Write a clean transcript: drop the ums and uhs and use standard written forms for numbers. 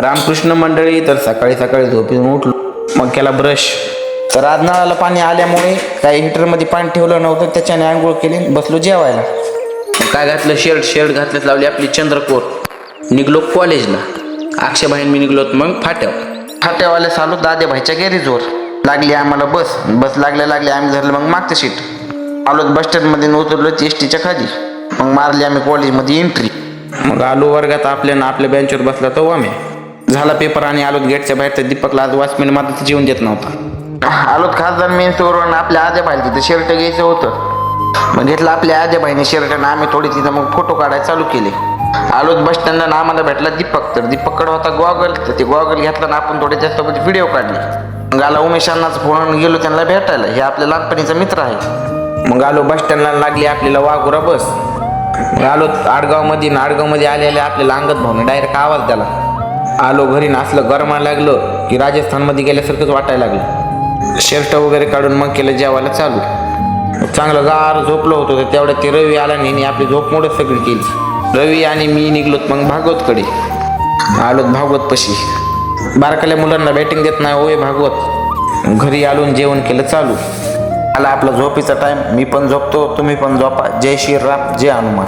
रामकृष्ण मंडळी. तर सकाळी सकाळी झोपेतून उठलो, मग केला ब्रश. तर आज नळाला पाणी आल्यामुळे काही हिटरमध्ये पाणी ठेवलं नव्हतं, त्याच्याने आंघोळ केली, बसलो जेवायला. काय घातलं, शर्ट घातलं, लावली आपली चंद्रकोर. निघलो कॉलेजला. अक्षयभाईन मी निघलोत मग फाट्यावाल्या चालू दादेभाईच्या गॅरेजवर. लागली आम्हाला बस लागल्या आम्ही धरलं मग मागचं सीट. आलो बस स्टँडमध्ये उतरलो एस टीच्या खाली. मग मारली आम्ही कॉलेजमध्ये एंट्री. मग आलो वर्गात आपल्या बेंचवर बसला तो आम्ही. झाला पेपर आणि आलोत गेटच्या बाहेर. तर दीपकला आज वॉचमॅन माझं जेवून देत नव्हता. आलोत खासदार मेन्सवरून आपल्या आद्याबाईला तिथं शर्ट घ्यायचं होतं. मग घेतलं आपल्या आद्याबाईने शर्ट आणि आम्ही थोडी तिथं मग फोटो काढायला चालू केले. आलोत बस स्टँडला आम्हाला भेटला दीपक. तर दीपककडे होता गॉगल. तर ते गॉगल घेतला ना आपण थोडे त्याच्यासोबत व्हिडिओ काढले. मग आला उमेश अण्णाचा फोन, गेलो त्यांना भेटायला. हे आपल्या लहानपणीचा मित्र आहे. मग आलो बस स्टँडला, लागली आपल्याला वाघुरा बस. मग आलो आडगावमध्ये आले आपल्याला अंगद भाऊने डायरेक्ट आवाज दिला. आलो घरी नाचलं, गरमायला लागलं की राजस्थानमध्ये गेल्यासारखंच वाटायला लागलं. शर्ट वगैरे काढून मग केलं जेवायला चालू. चांगलं गार झोपलो होतो. तर तेवढ्या ते रवी आला नाही, आपली झोप मोडच सगळी केली. रवी आणि मी निघलोत मग भागवतकडे. आलोत भागवत पशी. बारकाल्या मुलांना बॅटिंग देत नाही होय भागवत. घरी आलो जेवण केलं चालू. आला आपला झोपीचा टाइम. मी पण झोपतो, तुम्ही पण झोपा. जय श्रीराम, जय हनुमान.